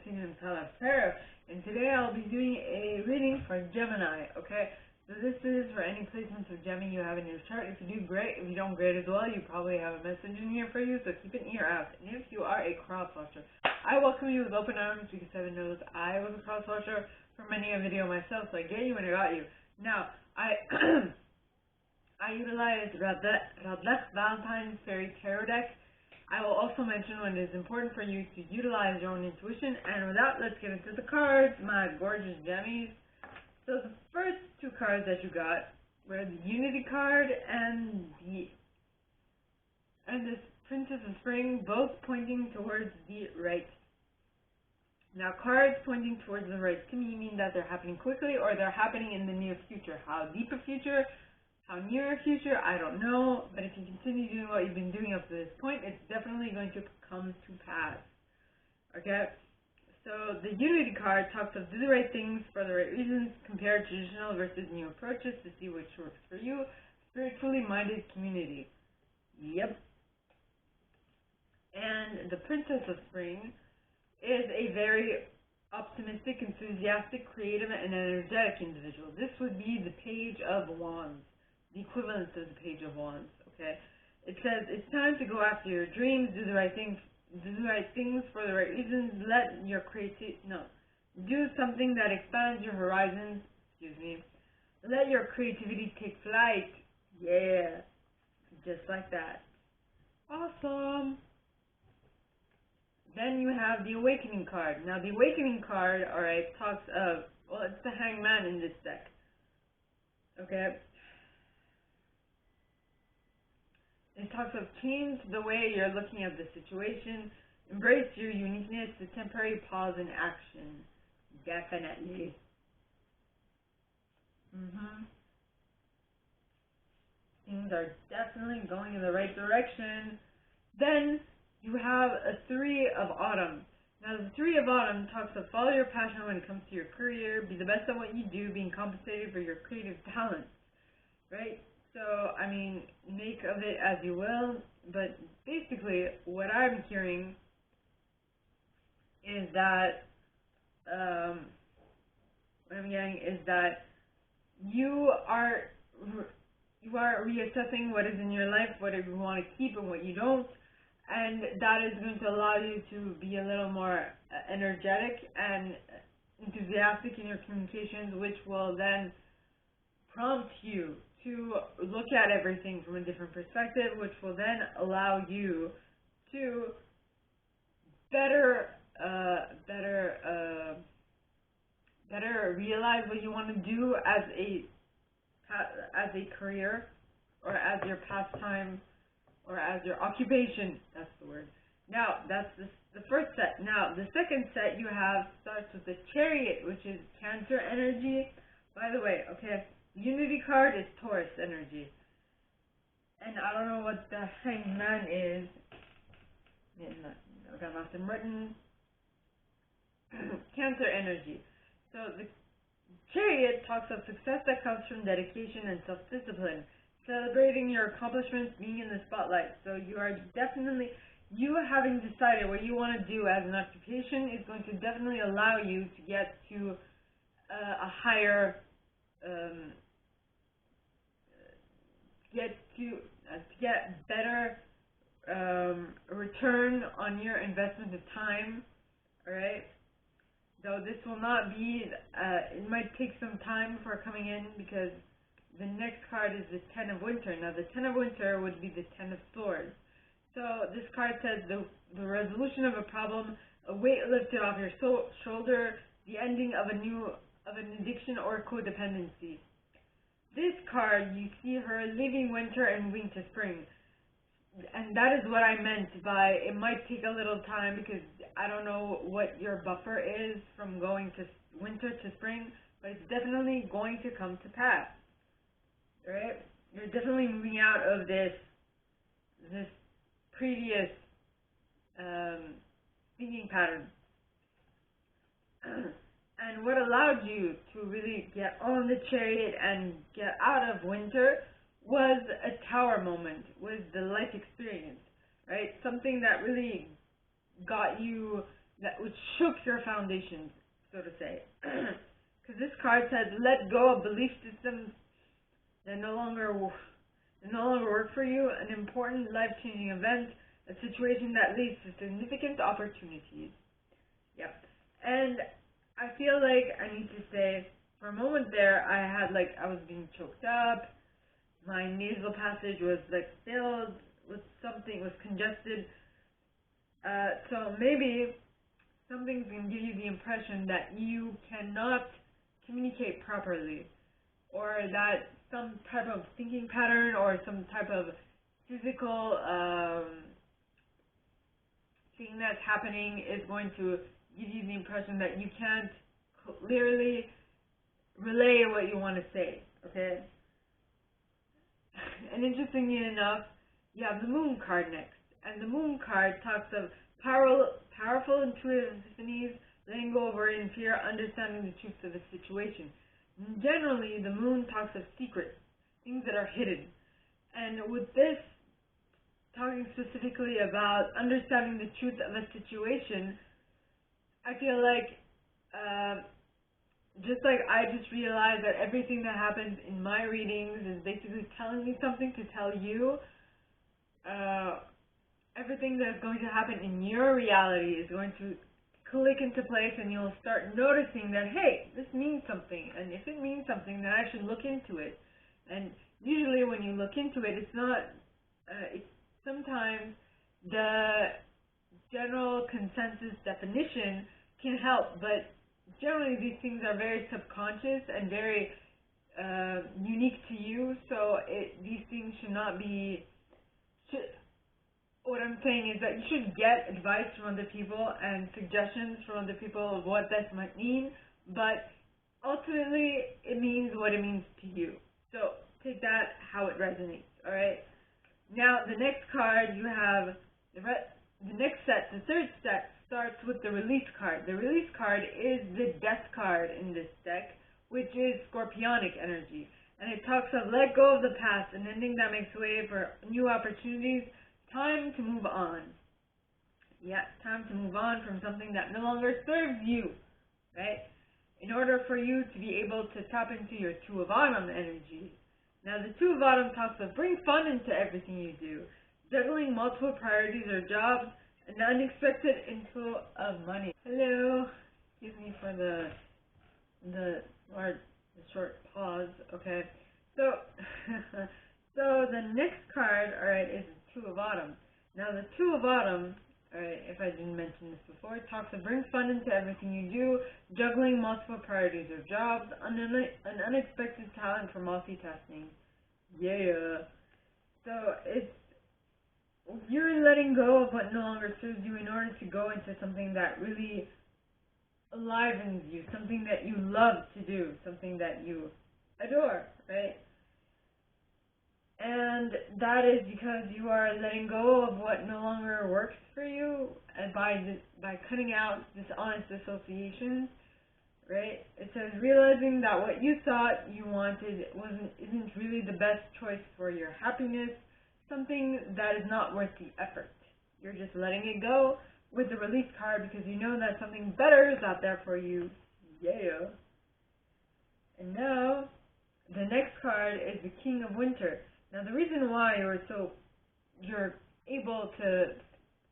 Untitled, and today I'll be doing a reading for Gemini, okay? So this is for any placements of Gemini you have in your chart. If you do, great. If you don't, great as well. You probably have a message in here for you, so keep an ear out. And if you are a cross-watcher, I welcome you with open arms because heaven knows I was a cross-watcher for many a video myself, so I get you and I got you. Now, I I utilize Radleigh Valentine's Fairy Tarot deck. I will also mention when it is important for you to utilize your own intuition. And with that, let's get into the cards, my gorgeous Gemmies. So the first two cards that you got were the Unity card and this Princess of Spring, both pointing towards the right. Now, cards pointing towards the right to me mean that they're happening quickly or they're happening in the near future. How deep a future? How near a future, I don't know, but if you continue doing what you've been doing up to this point, it's definitely going to come to pass. Okay? So the Unity card talks of do the right things for the right reasons, compare traditional versus new approaches to see which works for you. Spiritually minded community. Yep. And the Princess of Spring is a very optimistic, enthusiastic, creative, and energetic individual. This would be the Page of Wands. The equivalent of the Page of Wands, okay? It says it's time to go after your dreams, do the right things for the right reasons, do something that expands your horizons, let your creativity take flight, yeah, just like that. Awesome. Then you have the Awakening card. Now the Awakening card, alright, talks of, well, it's the Hangman in this deck, okay? It talks of change the way you're looking at the situation, embrace your uniqueness, the temporary pause in action. Definitely. Things are definitely going in the right direction. Then you have a Three of Autumn. Now the Three of Autumn talks of follow your passion when it comes to your career, be the best at what you do, being compensated for your creative talents, right? So, I mean, make of it as you will, but basically what I'm hearing is that, what I'm getting is that you are reassessing what is in your life, what you want to keep and what you don't, and that is going to allow you to be a little more energetic and enthusiastic in your communications, which will then prompt you to look at everything from a different perspective, which will then allow you to better realize what you want to do as a career, or as your pastime, or as your occupation. That's the word. Now, that's the first set. Now, the second set you have starts with the Chariot, which is Cancer energy. By the way, okay, Unity card is Taurus energy. And I don't know what the Hangman is. I've got nothing written. Cancer energy. So the Chariot talks of success that comes from dedication and self-discipline. Celebrating your accomplishments, being in the spotlight. So you are definitely, you having decided what you want to do as an occupation is going to definitely allow you to get to a higher get better return on your investment of time. Alright, though this will not be it might take some time before coming in, because the next card is the Ten of Winter. Now the Ten of Winter would be the Ten of Swords. So this card says the resolution of a problem, a weight lifted off your shoulder, the ending of an addiction or codependency. This card, you see her leaving winter and moving to spring. And that is what I meant by it might take a little time, because I don't know what your buffer is from going to winter to spring, but it's definitely going to come to pass. Right? You're definitely moving out of this previous thinking pattern. And what allowed you to really get on the Chariot and get out of winter was a Tower moment, was the life experience, right? Something that really got you, which shook your foundations, so to say. Because this card says, let go of belief systems that no longer work for you, an important life-changing event, a situation that leads to significant opportunities. Yep. And I feel like I need to say, for a moment there, I was being choked up, my nasal passage was filled with something, was congested. So maybe something's going to give you the impression that you cannot communicate properly, or that some type of thinking pattern or some type of physical thing that's happening is going to give you the impression that you can't clearly relay what you want to say, okay? And interestingly enough, you have the Moon card next. And the Moon card talks of powerful intuitive epiphanies, letting go of worry and fear, understanding the truth of a situation. Generally, the Moon talks of secrets, things that are hidden. And with this, talking specifically about understanding the truth of a situation, I feel like, just like I just realized that everything that happens in my readings is basically telling me something to tell you, everything that's going to happen in your reality is going to click into place, and you'll start noticing that, hey, this means something, and if it means something, then I should look into it. And usually when you look into it, it's not, sometimes the general consensus definition can help, but generally these things are very subconscious and very unique to you, so these things should not be, what I'm saying is that you should get advice from other people and suggestions from other people of what this might mean, but ultimately it means what it means to you. So take that how it resonates, alright? Now the next card you have, the next set, the third set, starts with the Release card. The Release card is the Death card in this deck, which is Scorpionic energy. And it talks of let go of the past, an ending that makes way for new opportunities. Time to move on. Yeah, time to move on from something that no longer serves you, right? In order for you to be able to tap into your Two of Autumn energy. Now, the Two of Autumn talks of bring fun into everything you do, juggling multiple priorities or jobs, an unexpected inflow of money. Hello. Excuse me for the short pause. Okay. So, so the next card, all right, is Two of Autumn. Now the Two of Autumn, alright, if I didn't mention this before, it talks of bring fun into everything you do, juggling multiple priorities or jobs, an unexpected talent for multitasking. Yeah. So it's, you're letting go of what no longer serves you in order to go into something that really enlivens you, something that you love to do, something that you adore, right? And that is because you are letting go of what no longer works for you, and by cutting out dishonest associations, right? It says realizing that what you thought you wanted isn't really the best choice for your happiness, something that is not worth the effort. You're just letting it go with the Release card because you know that something better is out there for you. Yeah. And now, the next card is the King of Winter. Now, the reason why you're able to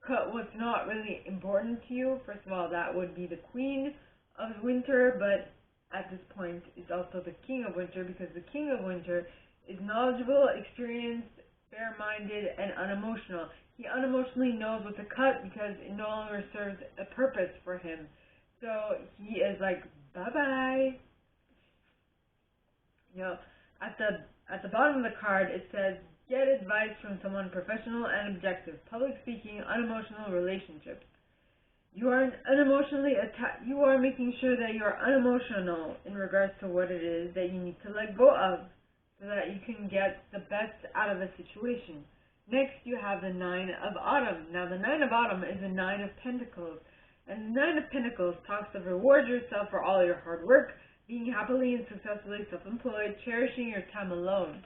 cut what's not really important to you, first of all, that would be the Queen of Winter, but at this point, it's also the King of Winter, because the King of Winter is knowledgeable, experienced, fair-minded, and unemotional. He unemotionally knows what to cut because it no longer serves a purpose for him. So he is like, bye-bye. You know, at the bottom of the card, it says, get advice from someone professional and objective. Public speaking, unemotional relationships. You are you are making sure that you are unemotional in regards to what it is that you need to let go of, so that you can get the best out of a situation. Next, you have the Nine of Autumn. Now, the Nine of Autumn is the Nine of Pentacles. And the Nine of Pentacles talks of reward yourself for all your hard work, being happily and successfully self-employed, cherishing your time alone.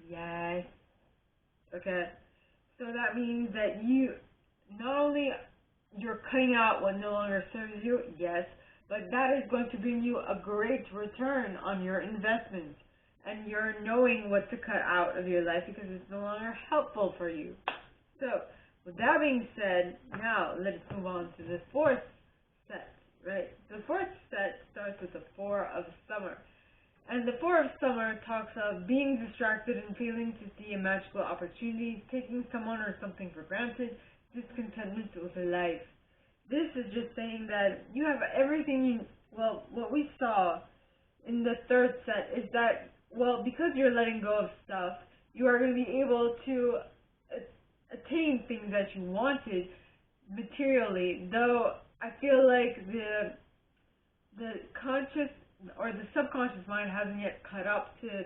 Yes. Okay. So that means that you not only you're cutting out what no longer serves you, yes, but that is going to bring you a great return on your investment. And you're knowing what to cut out of your life because it's no longer helpful for you. So, with that being said, now let's move on to the fourth set, right? The fourth set starts with the Four of Summer. And the Four of Summer talks of being distracted and failing to see a magical opportunity, taking someone or something for granted, discontentment with life. This is just saying that you have everything what we saw in the third set is that, because you're letting go of stuff, you are going to be able to attain things that you wanted materially, though I feel like the conscious or the subconscious mind hasn't yet caught up to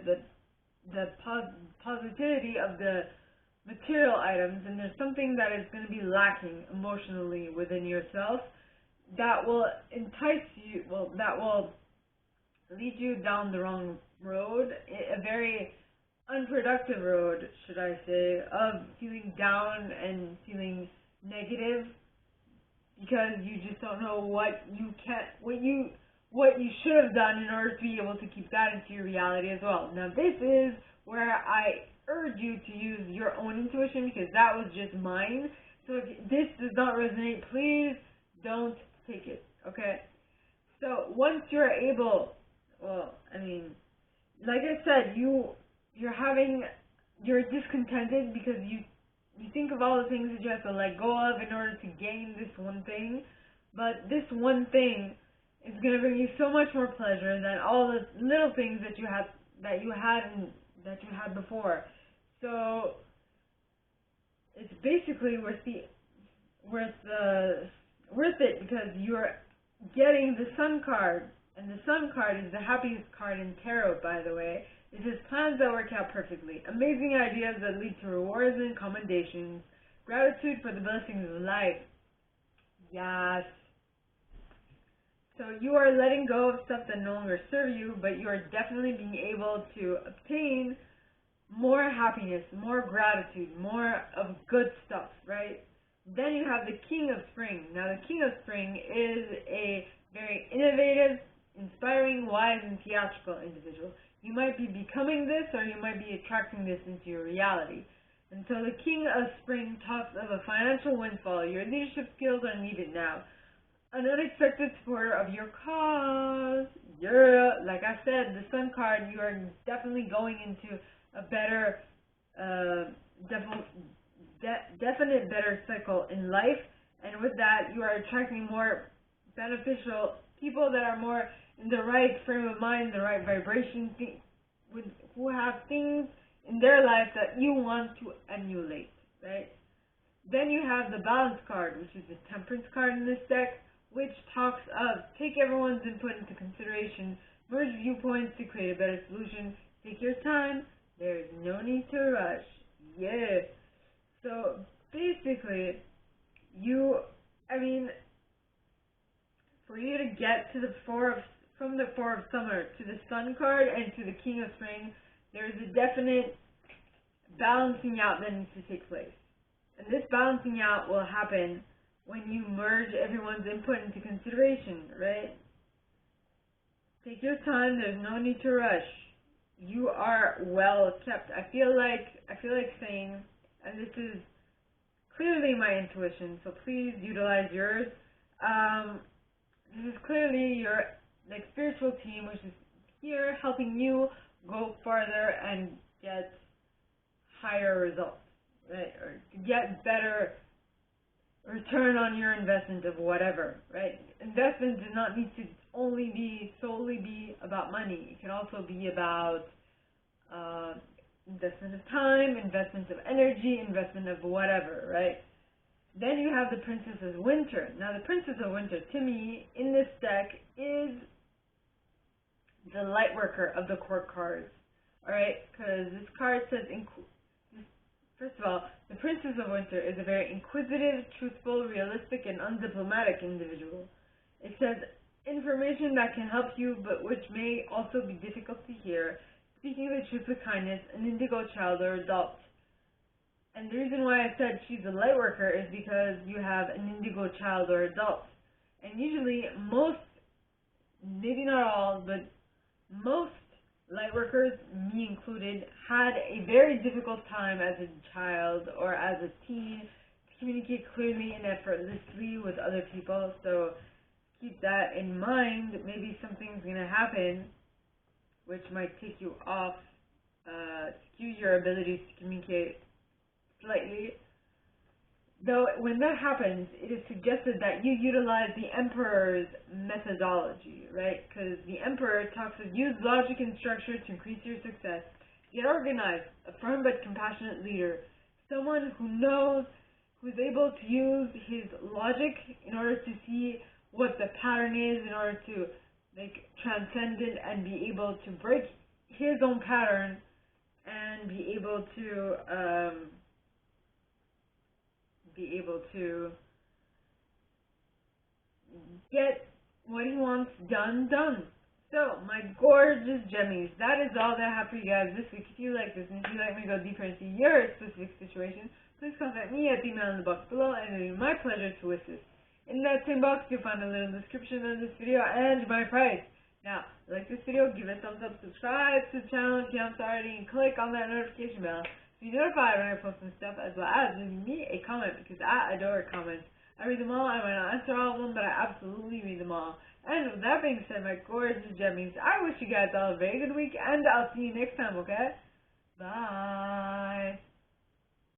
the positivity of the material items, and there's something that is going to be lacking emotionally within yourself that will entice you, that will lead you down the wrong road, a very unproductive road, should I say, of feeling down and feeling negative because you just don't know what you should have done in order to be able to keep that into your reality as well. Now this is where I urge you to use your own intuition because that was just mine. So if this does not resonate, please don't take it, okay? So once you're able, like I said, you're discontented because you think of all the things that you have to let go of in order to gain this one thing, but this one thing is going to bring you so much more pleasure than all the little things that you had before. So it's basically worth it because you're getting the Sun card. And the Sun card is the happiest card in tarot, by the way. It says plans that work out perfectly, amazing ideas that lead to rewards and commendations, gratitude for the blessings of life. Yes. So you are letting go of stuff that no longer serve you, but you are definitely being able to obtain more happiness, more gratitude, more of good stuff, right? Then you have the King of Spring. Now the King of Spring is a very innovative, inspiring, wise, and theatrical individual. You might be becoming this, or you might be attracting this into your reality. And so the King of Spring talks of a financial windfall. Your leadership skills are needed now. An unexpected supporter of your cause. Yeah, like I said, the Sun card, you are definitely going into a better, definite better cycle in life. And with that, you are attracting more beneficial people that are more in the right frame of mind, the right vibration, who have things in their life that you want to emulate, right? Then you have the Balance card, which is the Temperance card in this deck, which talks of take everyone's input into consideration, merge viewpoints to create a better solution, take your time, there is no need to rush. Yeah. So basically, for you to get to from the Four of Summer to the Sun card and to the King of Spring, there is a definite balancing out that needs to take place. And this balancing out will happen when you merge everyone's input into consideration, right? Take your time, there's no need to rush. You are well kept. I feel like saying, and this is clearly my intuition, so please utilize yours. This is clearly your spiritual team, which is here helping you go farther and get higher results, right? Or to get better return on your investment of whatever, right? Investment does not need to solely be about money. It can also be about investment of time, investment of energy, investment of whatever, right? Then you have the Princess of Winter. Now the Princess of Winter, to me, in this deck, is the light worker of the court cards, alright? Because this card says, first of all, the Princess of Winter is a very inquisitive, truthful, realistic, and undiplomatic individual. It says information that can help you, but which may also be difficult to hear. Speaking the truth with kindness, an indigo child or adult. And the reason why I said she's a light worker is because you have an indigo child or adult. And usually most, maybe not all, but most light workers, me included, had a very difficult time as a child or as a teen to communicate clearly and effortlessly with other people. So keep that in mind. Maybe something's going to happen which might take you off, skew your abilities to communicate slightly. Though when that happens, it is suggested that you utilize the Emperor's methodology, right? Because the Emperor talks of use logic and structure to increase your success. Get organized, a firm but compassionate leader, someone who knows, who's able to use his logic in order to see what the pattern is, in order to transcend it and be able to break his own pattern and be able to get what he wants done. So, my gorgeous Gemmies, that is all that I have for you guys this week. If you like this and if you'd like me to go deeper into your specific situation, please contact me at the email in the box below, and it will be my pleasure to assist. In that same box, you'll find a little description of this video and my price. Now, like this video, give it a thumbs up, subscribe to the channel if you haven't already, and click on that notification bell to be notified when I post some stuff, as well as leaving me a comment, because I adore comments. I read them all. I might not answer all of them, but I absolutely read them all. And with that being said, my gorgeous Gemmies, I wish you guys all a very good week, and I'll see you next time, okay? Bye!